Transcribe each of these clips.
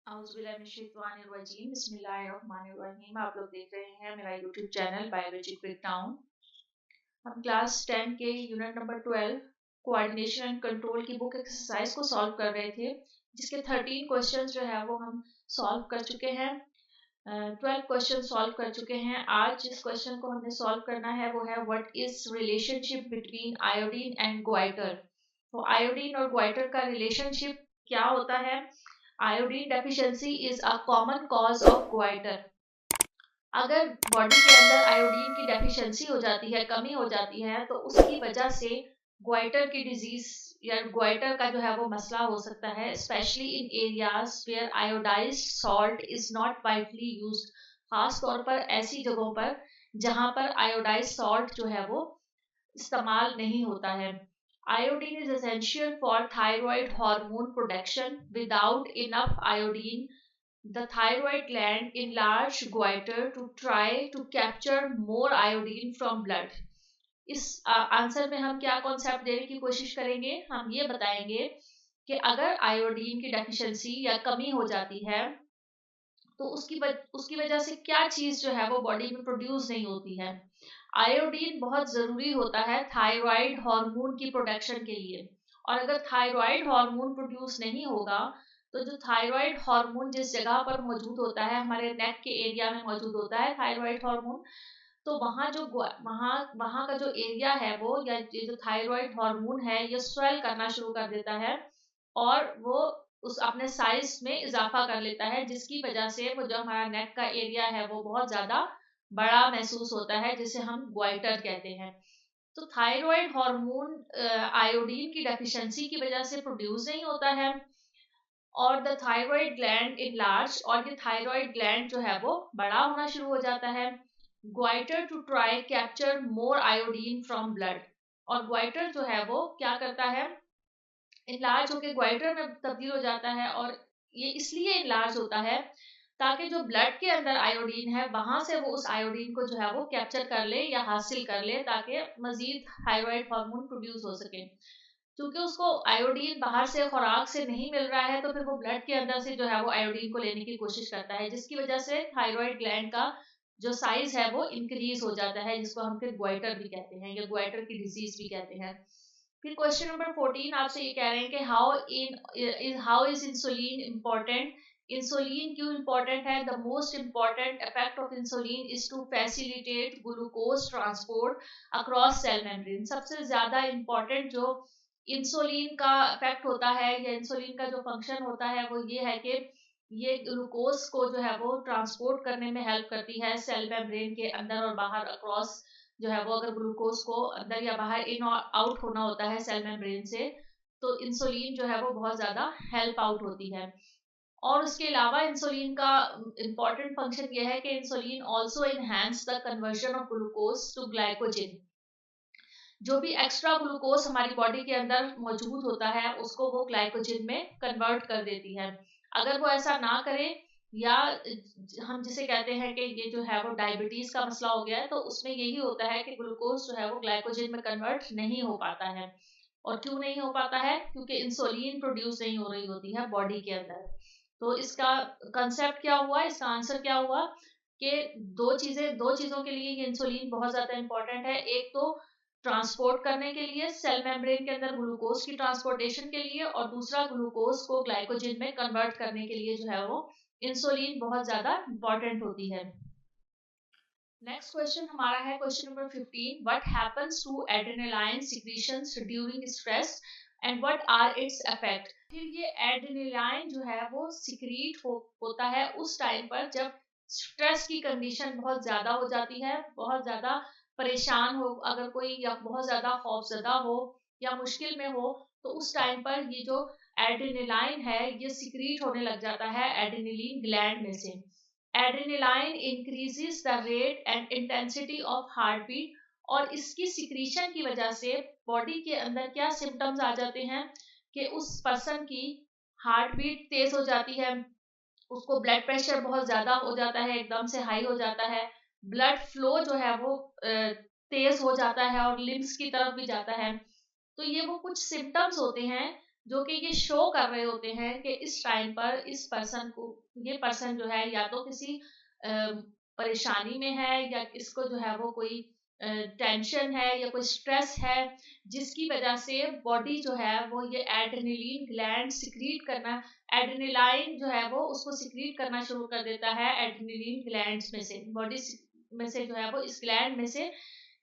बिस्मिल्लाहिर्रहमानिर्रहीम। आप लोग देख रहे हैं मेरा YouTube channel biology quick town. हम क्लास 10 के unit number 12 coordination and control की बुक एक्सरसाइज को सॉल्व कर रहे थे, जिसके 13 क्वेश्चंस जो है वो हम सॉल्व कर चुके हैं। 12 क्वेश्चन सॉल्व कर चुके हैं। आज जिस क्वेश्चन को हमने सॉल्व करना है वो है what is relationship between iodine and goitre. तो आयोडीन और ग्वाइटर का रिलेशनशिप क्या होता है? Iodine deficiency is a common cause of goitre. अगर बॉडी के अंदर आयोडीन की डेफिशिएंसी हो जाती है, कमी हो जाती है, तो उसकी वजह से ग्वाइटर की डिजीज या ग्वाइटर का जो है वो मसला हो सकता है, specially in areas where iodised salt is not widely used. खास तौर पर ऐसी जगहों पर जहां पर आयोडाइज्ड सॉल्ट जो है वो इस्तेमाल नहीं होता है। Iodine is essential for thyroid hormone production. Without enough iodine, the thyroid gland enlarge goiter to try to capture more iodine from blood. इस आंसर में हम क्या कॉन्सेप्ट देने की कोशिश करेंगे? हम ये बताएंगे कि अगर आयोडीन की डेफिशिएंसी या कमी हो जाती है तो उसकी वजह से क्या चीज जो है वो बॉडी में प्रोड्यूस नहीं होती है। आयोडीन बहुत जरूरी होता है थायराइड हार्मोन की प्रोडक्शन के लिए, और अगर थायराइड हार्मोन प्रोड्यूस नहीं होगा तो जो थायराइड हार्मोन जिस जगह पर मौजूद होता है, हमारे नेक के एरिया में मौजूद होता है थायराइड हार्मोन, तो वहाँ का जो एरिया है वो या ये जो थायराइड हार्मोन है ये स्वेल करना शुरू कर देता है और वो उस अपने साइज में इजाफा कर लेता है, जिसकी वजह से वो जो हमारा नेक का एरिया है वो बहुत ज्यादा बड़ा महसूस होता है, जिसे हम ग्वाइटर कहते हैं। तो थायराइड हार्मोन आयोडीन की डेफिशिएंसी की वजह से प्रोड्यूस नहीं होता है और द थायराइड ग्लैंड इनलार्ज, और ये थायराइड ग्लैंड जो है वो बड़ा होना शुरू हो जाता है। Goitre to try capture more iodine from blood, और ग्वाइटर जो है वो क्या करता है, इनलार्ज होकर ग्वाइटर में तब्दील हो जाता है। और ये इसलिए इनलार्ज होता है ताकि जो ब्लड के अंदर आयोडीन है वहां से वो उस आयोडीन को जो है वो कैप्चर कर ले या हासिल कर ले, ताकि मजीद थायराइड हार्मोन प्रोड्यूस हो सके। क्योंकि उसको आयोडीन बाहर से खुराक से नहीं मिल रहा है, तो फिर वो ब्लड के अंदर से जो है वो आयोडीन को लेने की कोशिश करता है, जिसकी वजह से थायराइड ग्लैंड का जो साइज है वो इंक्रीज हो जाता है, जिसको हम फिर ग्वाइटर भी कहते हैं या ग्वाइटर की डिजीज भी कहते हैं। फिर क्वेश्चन नंबर 14 आपसे ये कह रहे हैं कि how is insulin important. Insulin क्यों इम्पोर्टेंट है? The most important effect of insulin is to facilitate glucose transport across cell membrane. सबसे ज्यादा इम्पोर्टेंट जो इंसुलिन का इफेक्ट होता है या इंसुलिन का जो फंक्शन होता है वो ये है कि ये ग्लूकोज को जो है वो ट्रांसपोर्ट करने में हेल्प करती है सेल मेम्ब्रेन के अंदर और बाहर अक्रॉस। जो है वो अगर ग्लूकोज को अंदर या बाहर इन और आउट होना होता है सेल मेम्ब्रेन से, तो इंसुलिन जो है वो बहुत ज्यादा हेल्प आउट होती है। और उसके अलावा इंसुलिन का इम्पॉर्टेंट फंक्शन ये है कि insulin also enhance the conversion of glucose to glycogen. जो भी एक्स्ट्रा ग्लूकोज हमारी बॉडी के अंदर मौजूद होता है उसको वो ग्लाइकोजन में कन्वर्ट कर देती है। अगर वो ऐसा ना करे, या हम जिसे कहते हैं कि ये जो है वो डायबिटीज का मसला हो गया है, तो उसमें यही होता है कि ग्लूकोज जो है वो ग्लाइकोजन में कन्वर्ट नहीं हो पाता है। और क्यों नहीं हो पाता है? क्योंकि इंसुलिन प्रोड्यूस नहीं हो रही होती है बॉडी के अंदर। तो इसका कंसेप्ट क्या हुआ, इसका आंसर क्या हुआ कि दो चीजों के लिए ये इंसुलिन बहुत ज्यादा इंपॉर्टेंट है। एक तो ट्रांसपोर्ट करने के लिए सेल मेम्ब्रेन के अंदर ग्लूकोज की ट्रांसपोर्टेशन के लिए, और दूसरा ग्लूकोज को ग्लाइकोजन में कन्वर्ट करने के लिए जो है वो इंसुलिन बहुत ज्यादा इंपॉर्टेंट होती है। नेक्स्ट क्वेश्चन हमारा है question number 15। What happens to adrenaline secretions during stress and what are its effect. फिर ये एड्रेनालाइन जो है वो होता है उस टाइम पर जब स्ट्रेस की कंडीशन बहुत ज्यादा हो जाती है, बहुत ज्यादा परेशान हो अगर कोई, या बहुत ज्यादा खौफजदा हो या मुश्किल में हो, तो उस टाइम पर ये जो एड्रेनालाइन है ये सिक्रीट होने लग जाता है एड्रेनलिन ग्लैंड में से। Adrenaline increases the rate and intensity of heart beat, और इसकी सिक्रीशन की वजह से बॉडी के अंदर क्या सिम्टम्स आ जाते हैं कि उस पर्सन की हार्ट बीट तेज हो जाती है, उसको ब्लड प्रेशर बहुत ज्यादा हो जाता है, एकदम से हाई हो जाता है, ब्लड फ्लो जो है वो तेज हो जाता है और लिम्स की तरफ भी जाता है। तो ये वो कुछ सिम्टम्स होते हैं जो कि ये शो कर रहे होते हैं कि इस टाइम पर इस पर्सन को, ये पर्सन जो है या तो किसी परेशानी में है, या इसको जो है वो कोई टेंशन है या कोई स्ट्रेस है, जिसकी वजह से बॉडी जो है वो ये एड्रेनलिन ग्लैंड सिक्रीट करना, एड्रेनलाइन जो है वो उसको सिक्रीट करना शुरू कर देता है एड्रेनलिन ग्लैंड्स में से, बॉडी में से जो है वो इस ग्लैंड में से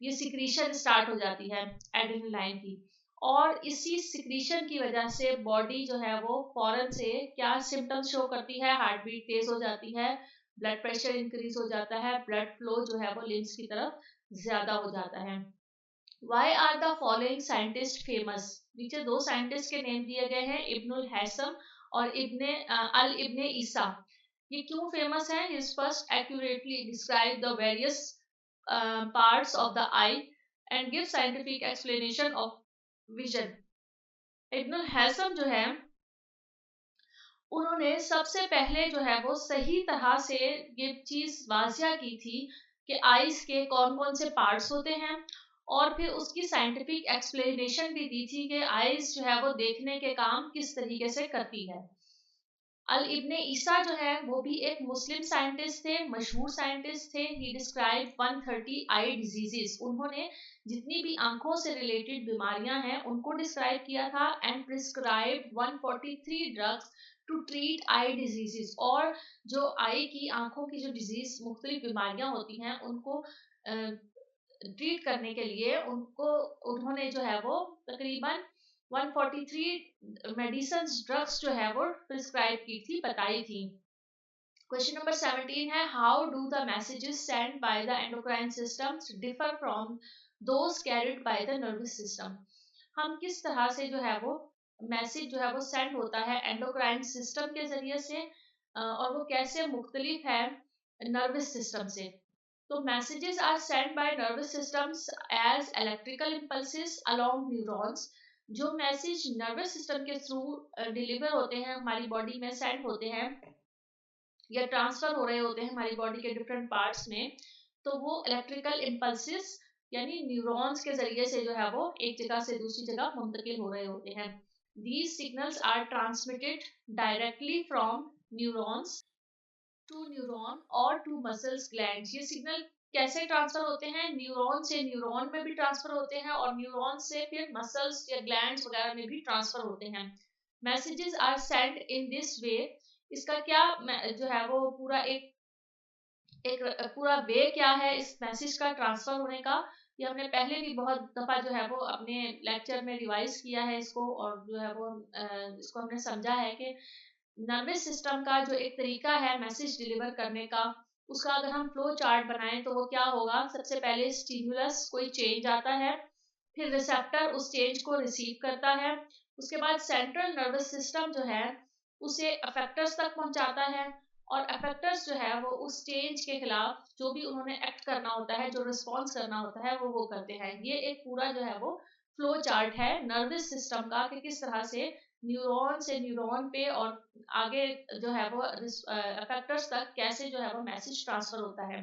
ये सिक्रीशन स्टार्ट हो जाती है एड्रेनलाइन की। और इसी सिक्रीशन की वजह से बॉडी जो है वो फौरन से क्या सिम्टम्स शो करती है, हार्ट बीट तेज हो जाती है, ब्लड प्रेशर इंक्रीज हो जाता है, ब्लड फ्लो जो है वो लिम्स की तरफ ज्यादा हो जाता है। Why are the following scientist famous? नीचे दो साइंटिस्ट के नेम दिए गए हैं, इब्नुल हैसम और इब्ने ईसा। ये क्यों फेमस है? His first accurately describe the various parts of the I and give scientific explanation of vision. Ibnul Haisam जो है उन्होंने सबसे पहले जो है वो सही तरह से ये चीज वाजिया की थी कि आईज के कौन कौन से पार्ट्स होते हैं, और फिर उसकी साइंटिफिक एक्सप्लेनेशन भी दी थी कि आईज जो है वो देखने के काम किस तरीके से करती है। अल इब्ने ईसा जो है वो भी एक मुस्लिम साइंटिस्ट थे, मशहूर साइंटिस्ट थे। ही डिस्क्राइब 130 आई डिजीजेस। उन्होंने जितनी भी आंखों से रिलेटेड बीमारियां हैं उनको डिस्क्राइब किया था, and prescribe 143 drugs to treat eye diseases. और जो आई की, आंखों की जो डिजीज, मुख्तलिफ बीमारियां होती हैं उनको ट्रीट करने के लिए उनको उन्होंने जो है वो तकरीबन 143 मेडिसिन ड्रग्स जो है वो प्रिस्क्राइब की थी, बताई थी। क्वेश्चन नंबर 17 है, how do the messages send by the endocrine systems differ from those carried by the nervous system? हम किस तरह से जो है वो मैसेज जो है वो सेंड होता है एंडोक्राइन सिस्टम के जरिए से, और वो कैसे मुख्तलिफ है नर्वस सिस्टम से? तो messages are sent by nervous systems as electrical impulses along neurons। जो मैसेज नर्वस सिस्टम के थ्रू डिलीवर होते हैं, हमारी बॉडी में सेंड होते हैं या ट्रांसफर हो रहे होते हैं हमारी बॉडी के डिफरेंट पार्ट्स में, तो वो इलेक्ट्रिकल इम्पल्सिस यानी न्यूरॉन्स के जरिए से जो है वो एक जगह से दूसरी जगह मुंतकिल हो रहे होते हैं। These signals are transmitted directly from neurons to neuron और टू मसल्स ग्लैंड। ये सिग्नल कैसे ट्रांसफर होते हैं? न्यूरॉन से न्यूरॉन में भी ट्रांसफर होते हैं, और न्यूरॉन से फिर मसल्स या ग्लैंड्स वगैरह में भी ट्रांसफर होते हैं। Messages are send in this way. इसका क्या जो है वो पूरा एक एक पूरा वे क्या है इस मैसेज का ट्रांसफर होने का, ये हमने पहले भी बहुत दफा जो है वो अपने लेक्चर में रिवाइज किया है इसको, और जो है वो इसको हमने समझा है कि नर्वस सिस्टम का जो एक तरीका है मैसेज डिलीवर करने का, उसका अगर हम फ्लो चार्ट बनाएं तो वो क्या होगा? सबसे पहले स्टिमुलस, कोई चेंज आता है, फिर रिसेप्टर उस चेंज को रिसीव करता है, उसके बाद सेंट्रल नर्वस सिस्टम जो है उसे अफेक्टर्स तक पहुंचाता है, और अफेक्टर्स जो है वो उस चेंज के खिलाफ जो भी उन्होंने एक्ट करना होता है, जो रिस्पॉन्स करना होता है वो करते हैं। ये एक पूरा जो है वो फ्लो चार्ट है नर्वस सिस्टम का कि किस तरह से न्यूरॉन से न्यूरॉन पे और आगे जो है वो अफेक्टर्स तक कैसे जो है वो मैसेज ट्रांसफर होता है।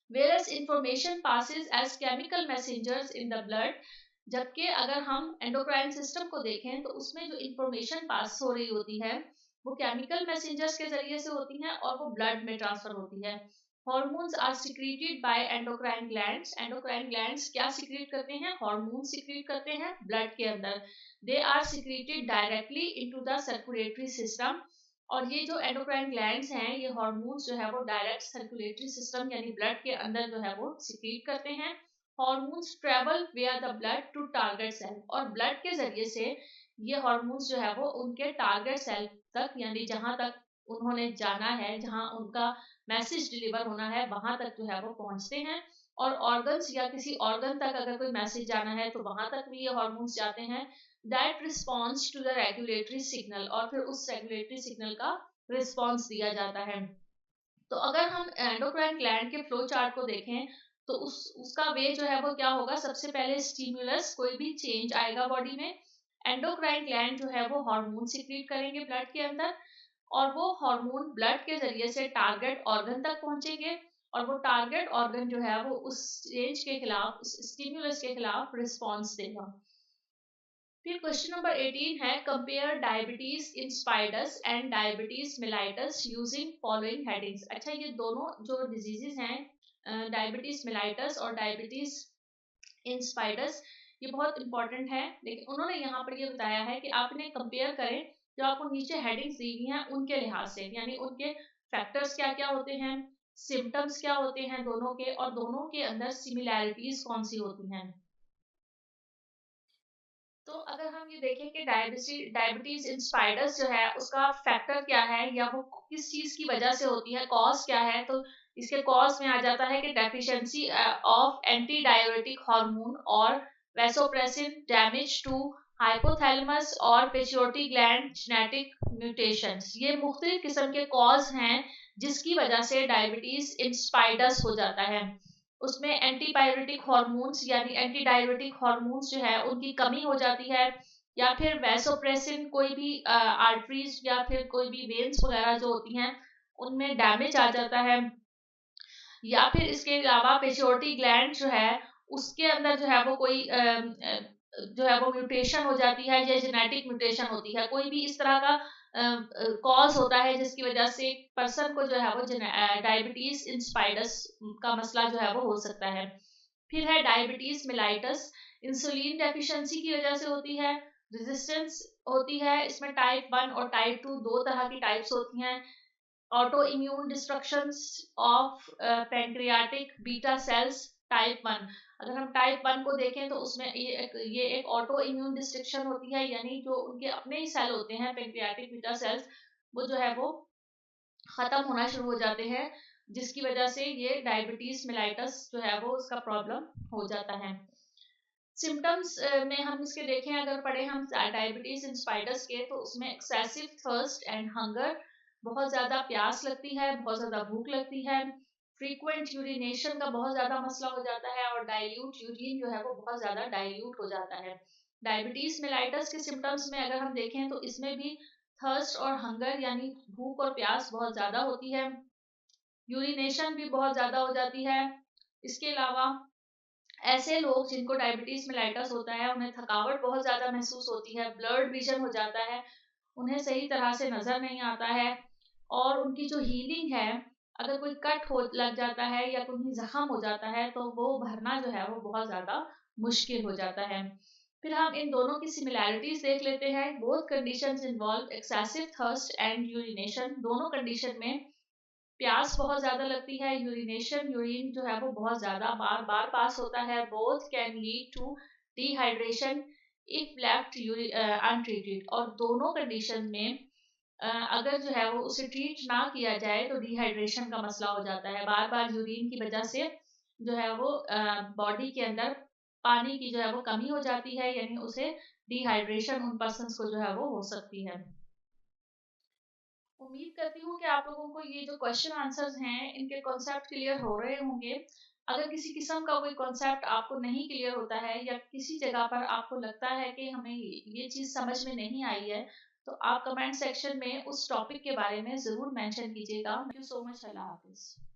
Whereas information passes as chemical messengers in the blood। जबकि अगर हम एंडोक्राइन सिस्टम को देखें तो उसमें जो इंफॉर्मेशन पास हो रही होती है वो केमिकल मैसेंजर्स के जरिए से होती है, और वो ब्लड में ट्रांसफर होती है। Hormones are secreted by endocrine glands. Endocrine glands क्या सिक्रीट करते हैं? हार्मोन सिक्रीट करते हैं ब्लड के अंदर। They are secreted directly into the circulatory system. और ये जो एंडोक्राइन ग्लैंड्स हैं, ये हार्मोन्स जो है वो डायरेक्ट सर्कुलेटरी सिस्टम यानी ब्लड के अंदर जो है वो सिक्रीट करते हैं। Hormones travel via the blood to target cell, और ब्लड के जरिए से ये हार्मोन्स जो है वो उनके टारगेट सेल तक, यानी जहां तक उन्होंने जाना है, जहां उनका मैसेज डिलीवर होना है, वहां तक जो है वो पहुंचते हैं। और ऑर्गन्स या किसी ऑर्गन तक अगर कोई मैसेज जाना है तो वहां तक भी ये हार्मोन्स जाते हैं। That response to the regulatory signal, और फिर उस रेगुलेटरी सिग्नल का रिस्पॉन्स दिया जाता है। तो अगर हम एंडोक्राइन ग्लैंड के फ्लो चार्ट को देखें तो उसका वे जो है वो क्या होगा? सबसे पहले स्टिमुलस, कोई भी चेंज आएगा बॉडी में, एंडोक्राइन ग्लैंड जो है वो हार्मोन सिक्रीट करेंगे ब्लड के अंदर, और वो हार्मोन ब्लड के जरिए से टारगेट ऑर्गन तक पहुंचेंगे, और वो टारगेट ऑर्गन जो है वो उस चेंज के खिलाफ, उस स्टिमुलस के खिलाफ रिस्पॉन्स देगा। फिर क्वेश्चन नंबर 18 है compare diabetes insipidus and diabetes mellitus using following headings. अच्छा, ये दोनों जो डिजीजेस हैं डायबिटीज मेलाइटस और डायबिटीज इंस्पाइडस, ये बहुत इंपॉर्टेंट है, लेकिन उन्होंने यहाँ पर ये बताया है कि आप इन्हें कंपेयर करें जो आपको नीचे हेडिंग्स दी हुई हैं उनके लिहाज से, यानी उनके फैक्टर्स क्या क्या होते हैं, सिम्टम्स क्या होते हैं दोनों के, और दोनों के अंदर सिमिलैरिटीज कौन सी होती हैं। तो अगर हम ये देखें कि डायबिटीज इंस्पाइडस जो है उसका फैक्टर क्या है या वो किस चीज की वजह से होती है, कॉज क्या है, तो इसके कॉज में आ जाता है कि deficiency of anti diabetic hormone और वैसोप्रेसिन, डैमेज टू हाइपोथैलेमस और पिट्यूटरी ग्लैंड, जेनेटिक म्यूटेशंस, ये मुख्तलिफ किस्म के कॉज हैं जिसकी वजह से डायबिटीज इंस्पाइडस हो जाता है। उसमें एंटीपायरेटिक हार्मोन्स यानी एंटी डायबिटिक हार्मोन्स जो है उनकी कमी हो जाती है, या फिर वैसोप्रेसिन, कोई भी आर्टरीज या फिर कोई भी वेन्स वगैरह जो होती हैं उनमें डैमेज आ जाता है, या फिर इसके अलावा पिट्यूटरी ग्लैंड जो है उसके अंदर जो है वो कोई जो है वो म्यूटेशन हो जाती है या जेनेटिक म्यूटेशन होती है, कोई भी इस तरह का कॉज होता है जिसकी वजह से पर्सन को जो है वो डायबिटीज इंस्पाइडस का मसला जो है वो हो सकता है। फिर है डायबिटीज मेलाइटस, इंसुलिन डेफिशिएंसी की वजह से होती है, रेजिस्टेंस होती है, इसमें टाइप 1 और टाइप 2 दो तरह की टाइप्स होती हैं। Auto immune destructions of pancreatic beta cells type 1, अगर हम टाइप 1 को देखें तो उसमें ये एक ऑटो इम्यून डिस्ट्रक्शन होती है, यानी जो उनके अपने ही सेल होते हैं पैंक्रियाटिक बीटा सेल्स, वो जो है वो खत्म होना शुरू हो जाते हैं, जिसकी वजह से ये डायबिटीज मेलाइटस जो है वो उसका प्रॉब्लम हो जाता है। सिम्टम्स में हम इसके देखें, अगर पढ़े हम डायबिटीज इंस्पाइडस के, तो उसमें एक्सेसिव थर्स्ट एंड हंगर, बहुत ज़्यादा प्यास लगती है, बहुत ज़्यादा भूख लगती है, फ्रीक्वेंट यूरिनेशन का बहुत ज़्यादा मसला हो जाता है, और डाइल्यूट यूरिन जो है वो बहुत ज़्यादा डाइल्यूट हो जाता है। डायबिटीज मेलाइटस के सिम्टम्स में अगर हम देखें तो इसमें भी थर्स्ट और हंगर यानी भूख और प्यास बहुत ज़्यादा होती है, यूरिनेशन भी बहुत ज़्यादा हो जाती है। इसके अलावा ऐसे लोग जिनको डायबिटीज मेलाइटस होता है उन्हें थकावट बहुत ज़्यादा महसूस होती है, ब्लर्ड विजन हो जाता है, उन्हें सही तरह से नज़र नहीं आता है, और उनकी जो हीलिंग है, अगर कोई कट हो लग जाता है या कोई जख्म हो जाता है तो वो भरना जो है वो बहुत ज़्यादा मुश्किल हो जाता है। फिर हम इन दोनों की सिमिलैरिटीज देख लेते हैं। Both conditions involve excessive thirst and urination, दोनों कंडीशन में प्यास बहुत ज्यादा लगती है, यूरिनेशन यूरिन जो है वो बहुत ज्यादा बार बार पास होता है। Both can lead to dehydration if left untreated, और दोनों कंडीशन में अगर जो है वो उसे ट्रीट ना किया जाए तो डिहाइड्रेशन का मसला हो जाता है, बार बार यूरिन की वजह से जो है वो बॉडी के अंदर पानी की जो है वो कमी हो जाती है, यानी उसे डिहाइड्रेशन उन पर्सन को जो है वो हो सकती है। उम्मीद करती हूँ कि आप लोगों को ये जो क्वेश्चन आंसर्स हैं इनके कॉन्सेप्ट क्लियर हो रहे होंगे। अगर किसी किस्म का कोई कॉन्सेप्ट आपको नहीं क्लियर होता है या किसी जगह पर आपको लगता है कि हमें ये चीज़ समझ में नहीं आई है, तो आप कमेंट सेक्शन में उस टॉपिक के बारे में ज़रूर मेंशन कीजिएगा। Thank you so much. अल्लाह हाफिज़।